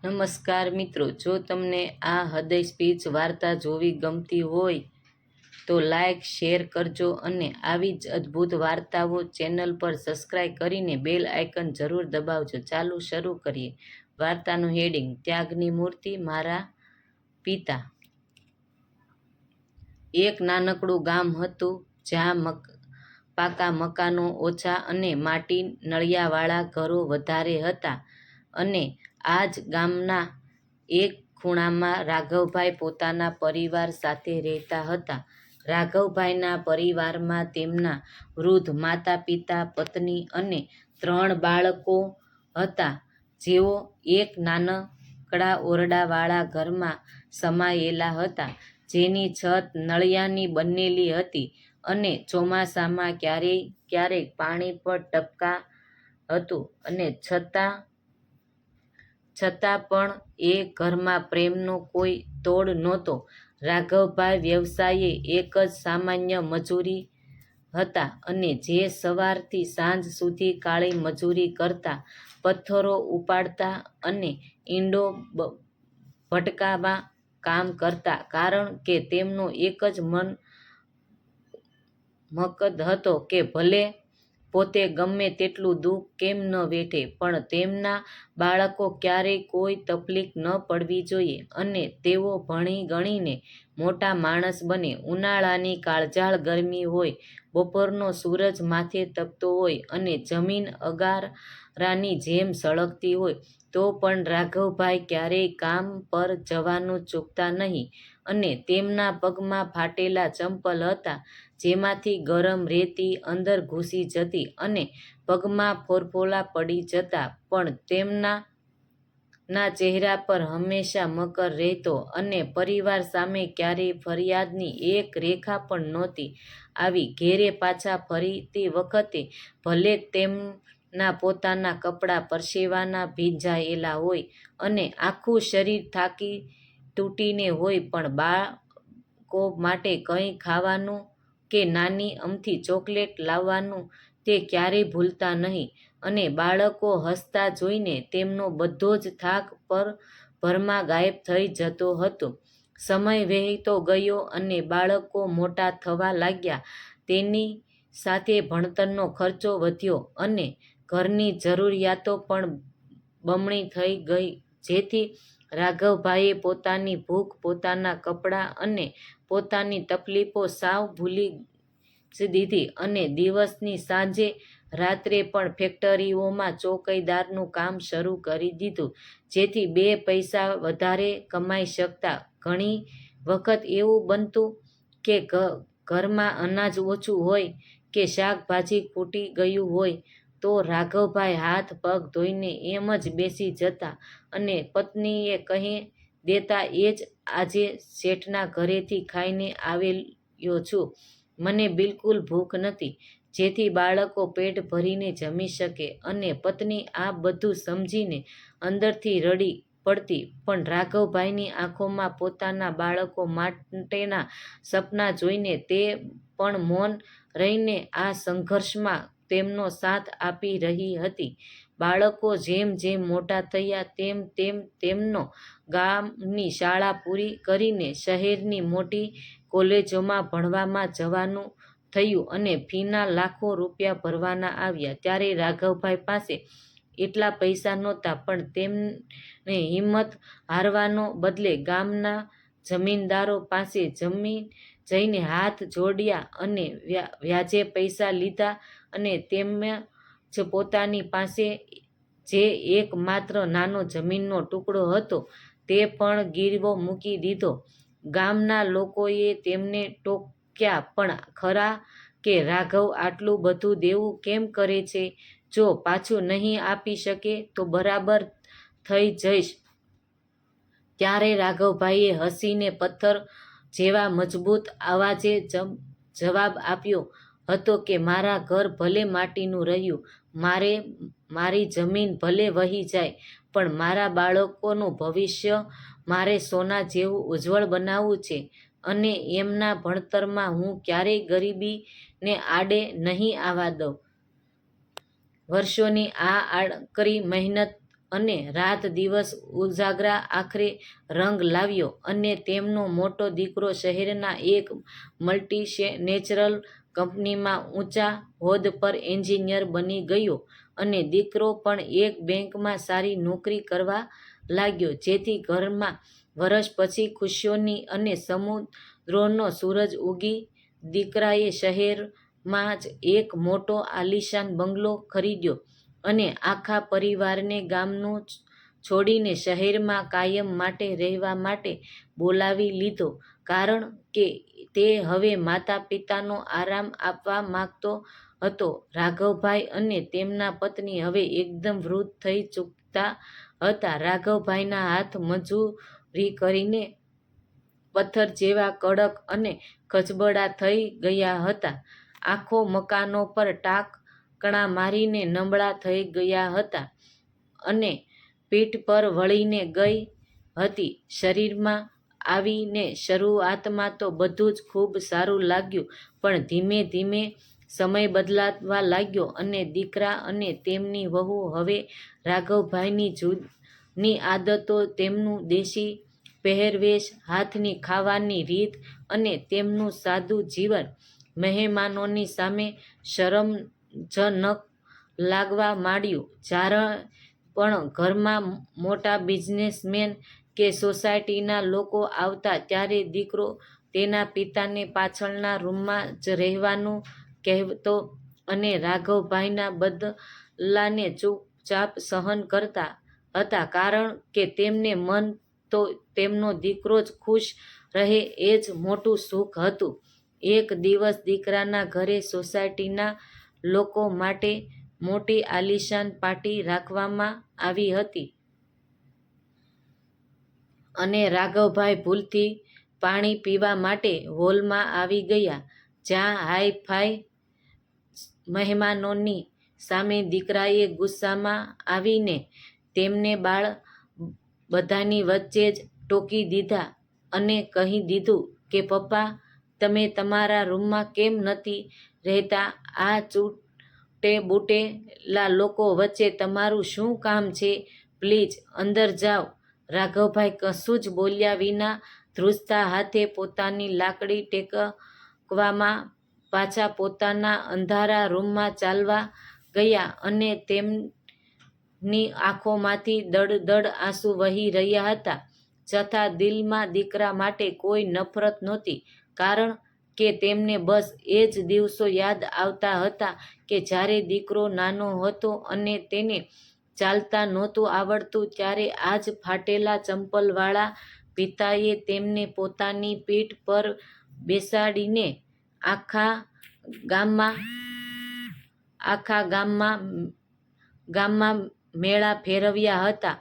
નમસ્કાર મિત્રો, જો તમને આ હૃદય સ્પીચ વાર્તા જોવી ગમતી હોય તો લાઈક શેર કરજો અને આવી જ અદ્ભુત વાર્તાઓ ચેનલ પર સબસ્ક્રાઇબ કરીને બેલ આઇકન જરૂર દબાવજો. ચાલો શરૂ કરીએ. વાર્તાનું હેડિંગ: ત્યાગની મૂર્તિ. મારા પિતા. એક નાનકડું ગામ હતું જ્યાં પાકા મકાનો ઓછા અને માટી નળિયાવાળા ઘરો વધારે હતા. અને આ જ ગામના એક ખૂણામાં રાઘવભાઈ પોતાના પરિવાર સાથે રહેતા હતા. રાઘવભાઈના પરિવારમાં તેમના વૃદ્ધ માતા-પિતા, પત્ની અને 3 બાળકો હતા, જેઓ એક નાનકડા ઓરડાવાળા ઘરમાં સમાયેલા હતા, જેની છત નળિયાની બનેલી હતી અને ચોમાસામાં ક્યારેક પાણી પણ ટપકતું હતું. અને છતાં પણ એ ઘરમાં પ્રેમનો કોઈ તોડ નહોતો. રાઘવભાઈ વ્યવસાયે એક જ સામાન્ય મજૂર હતા અને જે સવારથી સાંજ સુધી કાળી મજૂરી કરતા, પથ્થરો ઉપાડતા અને ઈંટો ભટકાવવાનું કામ કરતા, કારણ કે તેમનો એક જ મકસદ હતો કે ભલે પોતે ગમે તેટલું દુઃખ કેમ ન વેઠે, પણ તેમના બાળકો ક્યારેય કોઈ તકલીફ ન પડવી જોઈએ અને તેઓ ભણી ગણીને મોટા માણસ બને. ઉનાળાની કાળઝાળ ગરમી હોય, બપોરનો સૂરજ માથે તપતો હોય અને જમીન અંગારાની જેમ સળગતી હોય, તો પણ રાઘવભાઈ ક્યારેય કામ પર જવાનું ચૂકતા નહીં. અને તેમના પગમાં ફાટેલા ચંપલ હતા, જેમાંથી ગરમ રેતી અંદર ઘૂસી જતી અને પગમાં ફોલ્લા પડી જતા, પણ તેમના ચહેરા પર હંમેશા મકર રહેતો અને પરિવાર સામે ક્યારેય ફરિયાદની એક રેખા પણ નહોતી આવી. ઘેરે પાછા ફરતી વખતે ભલે તેમના પોતાના કપડાં પરસેવાના ભીંજાયેલા હોય અને આખું શરીર થાકી તૂટીને હોય, પણ બાળકો માટે કંઈ ખાવાનું કે નાની અમથી ચોકલેટ લાવવાનું તે ક્યારેય ભૂલતા નહીં. અને બાળકો હસતા જોઈને તેમનો બધો જ થાક પળભરમાં ગાયબ થઈ જતો હતો. સમય વહેતો ગયો અને બાળકો મોટા થવા લાગ્યા. તેની સાથે ભણતરનો ખર્ચો વધ્યો અને ઘરની જરૂરિયાતો પણ બમણી થઈ ગઈ, જેથી રાઘવભાઈએ પોતાની ભૂખ, પોતાના કપડાં અને પોતાની તકલીફો સાવ ભૂલી જ દીધી અને દિવસની સાંજે રાત્રે પણ ફેક્ટરીઓમાં ચોકીદારનું કામ શરૂ કરી દીધું, જેથી 2 પૈસા વધારે કમાઈ શકતા. ઘણી વખત એવું બનતું કે ઘરમાં અનાજ ઓછું હોય કે શાકભાજી ખૂટી ગયું હોય તો રાઘવભાઈ હાથ પગ ધોઈને એમ જ બેસી જતા અને પત્નીને કહી દેતા, "એ જ આજે શેઠના ઘરેથી ખાઈને આવ્યો છું, મને બિલકુલ ભૂખ નથી," જેથી બાળકો પેટ ભરીને જમી શકે. અને પત્ની આ બધું સમજીને અંદરથી રડી પડતી, પણ રાઘવભાઈની આંખોમાં પોતાના બાળકો માટેના સપના જોઈને તે પણ મૌન રહીને આ સંઘર્ષમાં તેમનો સાથ આપી રહી હતી. બાળકો જેમ જેમ મોટા થયા તેમ તેમને ગામની શાળા પૂરી કરીને શહેરની મોટી કોલેજોમાં ભણવા જવાનું થયું અને ફીના લાખો રૂપિયા ભરવાના આવ્યા. ત્યારે રાઘવભાઈ પાસે એટલા પૈસા નહોતા, પણ તેમણે હિંમત હારવાને બદલે ગામના જમીનદારો પાસે જઈને હાથ જોડ્યા અને વ્યાજે પૈસા લીધા અને તેમજ પોતાની પાસે જે એક માત્ર નાનો જમીનનો ટુકડો હતો તે પણ ગીરવે મૂકી દીધો. ગામના લોકોએ તેમને ટોક્યા પણ ખરા કે રાઘવ આટલું બધું દેવું કેમ કરે છે? જો પાછું નહીં આપી શકે તો બરાબર થઈ જઈશ. ત્યારે રાઘવભાઈએ હસીને પથ્થર જેવા મજબૂત અવાજે જવાબ આપ્યો હતો કે મારું ઘર ભલે માટીનું રહ્યું, મારી જમીન ભલે વહી જાય, પણ મારા બાળકોનું ભવિષ્ય મારે સોના જેવું ઉજ્જવળ બનાવવું છે અને એમના ભણતરમાં હું ક્યારેય ગરીબીને આડે નહીં આવવા દઉં. વર્ષોની આ આકરી મહેનત અને રાત દિવસ ઉજાગરા આખરે રંગ લાવ્યો અને તેમનો મોટો દીકરો શહેરના એક મલ્ટીનેશનલ કંપનીમાં ઊંચા હોદ્દ પર એન્જિનિયર બની ગયો અને દીકરો પણ એક બેંકમાં સારી નોકરી કરવા લાગ્યો, જેથી ઘરમાં વર્ષ પછી ખુશીઓની અને સમુદ્રોનો સૂરજ ઉગી. દીકરાએ શહેરમાં જ એક મોટો આલીશાન બંગલો ખરીદ્યો અને આખા પરિવારને ગામનું છોડીને શહેરમાં કાયમ માટે રહેવા માટે બોલાવી લીધો, કારણ કે તે હવે માતા પિતાનો આરામ આપવા માંગતો હતો. રાઘવભાઈ અને તેમના પત્ની હવે એકદમ વૃદ્ધ થઈ ચૂકતા હતા. રાઘવભાઈના હાથ મજૂરી કરીને પથ્થર જેવા કડક અને ખજબડા થઈ ગયા હતા. આંખો મકાનો પર ટાંકણા મારીને નબળા થઈ ગયા હતા અને પીઠ પર વળીને ગઈ હતી. શહેરમાં આવીને શરૂઆતમાં તો બધું જ ખૂબ સારું લાગ્યું, પણ ધીમે ધીમે સમય બદલાવા લાગ્યો અને દીકરા અને તેમની વહુ હવે રાઘવભાઈની જૂની આદતો, તેમનું દેશી પહેરવેશ, હાથની ખાવાની રીત અને તેમનું સાદું જીવન મહેમાનોની સામે શરમજનક લાગવા માંડ્યું. જ્યારે પણ ઘરમાં મોટા બિઝનેસમેન કે સોસાયટીના લોકો આવતા, ત્યારે દીકરો તેના પિતાને પાછળના રૂમમાં જ રહેવાનું કહેતો અને રાઘવભાઈના બદલાને ચૂપચાપ સહન કરતા હતા, કારણ કે તેમને મન તો તેમનો દીકરો જ ખુશ રહે એ જ મોટું સુખ હતું. એક દિવસ દીકરાના ઘરે સોસાયટીના લોકો માટે મોટી આલીશાન પાર્ટી રાખવામાં આવી હતી અને રાઘવભાઈ ભૂલથી પાણી પીવા માટે હોલમાં આવી ગયા, જ્યાં હાઈ-ફાઈ મહેમાનોની સામે દીકરાએ ગુસ્સામાં આવીને તેમને બધાની વચ્ચે જ ટોકી દીધા અને કહી દીધું કે પપ્પા, તમે તમારા રૂમમાં કેમ નથી રહેતા? આ છૂટે-બૂટેલા લોકો વચ્ચે તમારું શું કામ છે? પ્લીઝ અંદર જાઓ. રાઘવભાઈ કશું જ બોલ્યા વિના ધ્રુજતા હાથે પોતાની લાકડી ટેકવવામાં પાછા પોતાના અંધારા રૂમમાં ચાલવા ગયા અને તેમની આંખોમાંથી દળ-દળ આંસુ વહી રહ્યા હતા, છતાં દિલમાં દીકરા માટે કોઈ નફરત નહોતી, કારણ કે તેમને બસ એ જ દિવસો યાદ આવતા હતા કે જ્યારે દીકરો નાનો હતો અને તેને ચાલતા નહોતું આવડતું, ત્યારે આ જ ફાટેલા ચંપલવાળા પિતાએ તેમને પોતાની પીઠ પર બેસાડીને આખા ગામમાં મેળા ફેરવ્યા હતા.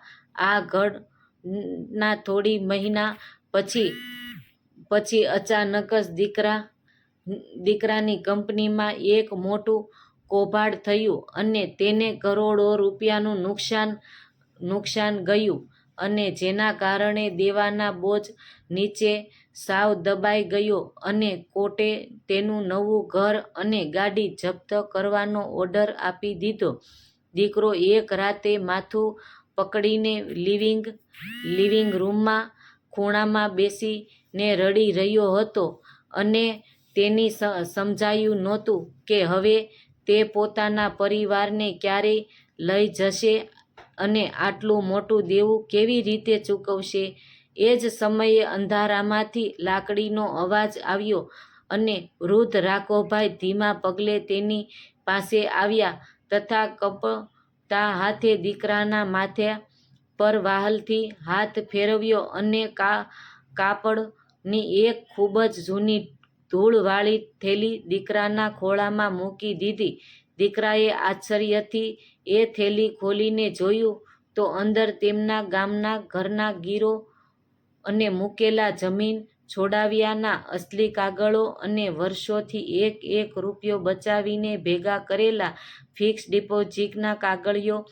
આ ઘટના થોડા મહિના પછી અચાનક જ દીકરાની કંપનીમાં એક મોટું કૌભાંડ થયું અને તેને કરોડો રૂપિયાનું નુકસાન ગયું અને જેના કારણે દેવાના બોજ નીચે સાવ દબાઈ ગયો અને કોર્ટે તેનું નવું ઘર અને ગાડી જપ્ત કરવાનો ઓર્ડર આપી દીધો. દીકરો એક રાતે માથું પકડીને લિવિંગ રૂમમાં ખૂણામાં બેસીને રડી રહ્યો હતો અને તેને સમજાયું નહોતું કે હવે તે પોતાના પરિવારને ક્યારે લઈ જશે અને આટલું મોટું દેવું કેવી રીતે ચૂકવશે. એ જ સમયે અંધારામાંથી લાકડીનો અવાજ આવ્યો અને વૃદ્ધ રાઘવભાઈ ધીમા પગલે તેની પાસે આવ્યા તથા કંપતા હાથે દીકરાના માથા પર વહાલથી હાથ ફેરવ્યો અને કાપડની એક ખૂબ જ જૂની ધૂળવાળી થેલી દીકરાના ખોળામાં મૂકી દીધી. દીકરાએ આશ્ચર્યથી એ થેલી ખોલીને જોયું તો અંદર તેમના ગામના ઘરના ગીરોએ મૂકેલા જમીન છોડાવ્યાના અસલી કાગળો અને વર્ષોથી એક રૂપિયો બચાવીને ભેગા કરેલા ફિક્સ ડિપોઝિટના કાગળિયા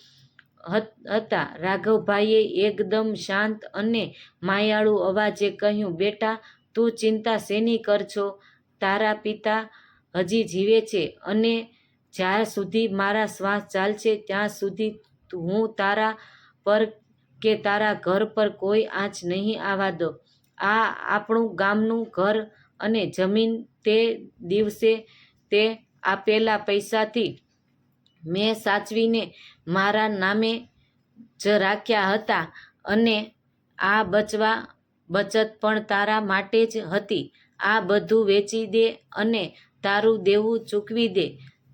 હતા. રાઘવભાઈએ એકદમ શાંત અને માયાળુ અવાજે કહ્યું, બેટા, તું ચિંતા શેની કર છો? તારા પિતા હજી જીવે છે અને જ્યાં સુધી મારા શ્વાસ ચાલશે ત્યાં સુધી હું તારા પર કે તારા ઘર પર કોઈ આંચ નહીં આવવા દો. આ આપણું ગામનું ઘર અને જમીન તે દિવસે તે આપેલા પૈસાથી મેં સાચવીને મારા નામે જ રાખ્યા હતા અને આ બચત પણ તારા માટે જ હતી. આ બધું વેચી દે અને તારું દેવું ચૂકવી દે.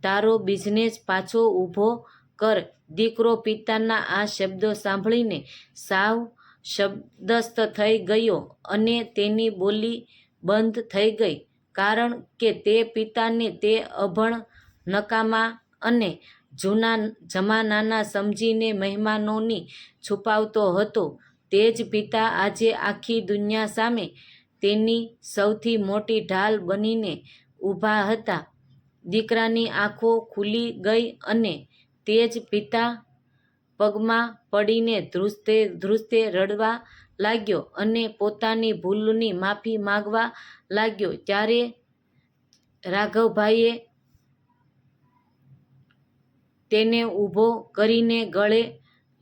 તારો બિઝનેસ પાછો ઊભો કર. દીકરો પિતાના આ શબ્દો સાંભળીને સાવ શબ્દસ્થ થઈ ગયો અને તેની બોલી બંધ થઈ ગઈ, કારણ કે તે પિતાને તે અભણ, નકામા અને જૂના જમાનાના સમજીને મહેમાનોની છુપાવતો હતો. તે જ પિતા આજે આખી દુનિયા સામે તેની સૌથી મોટી ઢાલ બનીને ઊભા હતા. દીકરાની આંખો ખુલી ગઈ અને તે જ પિતા પગમાં પડીને ધ્રુજતે ધ્રુજતે રડવા લાગ્યો અને પોતાની ભૂલની માફી માંગવા લાગ્યો. ત્યારે રાઘવભાઈએ તેને ઊભો કરીને ગળે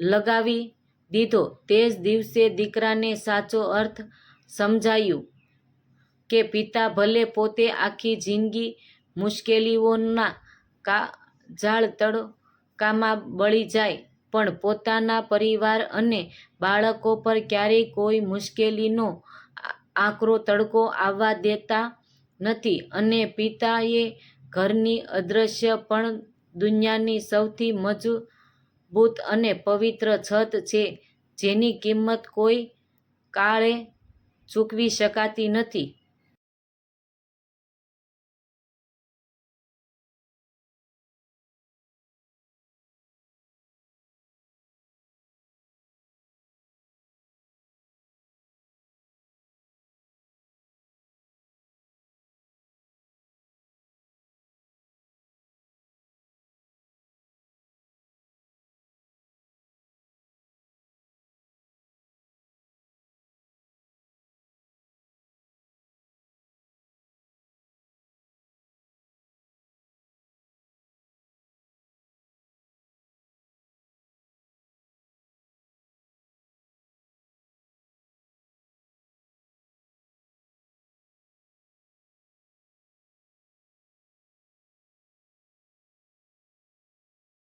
લગાવી દીધો. તે જ દિવસે દીકરાને સાચો અર્થ સમજાયું કે પિતા ભલે પોતે આખી જિંદગી મુશ્કેલીઓના જાળ તડકામાં બળી જાય, પણ પોતાના પરિવાર અને બાળકો પર ક્યારેય કોઈ મુશ્કેલીનો આકરો તડકો આવવા દેતા નથી. અને પિતા એ ઘરની અદૃશ્ય પણ દુનિયાની સૌથી મજબૂત અને પવિત્ર છત છે, જેની કિંમત કોઈ કાળે ચૂકવી શકાતી નથી.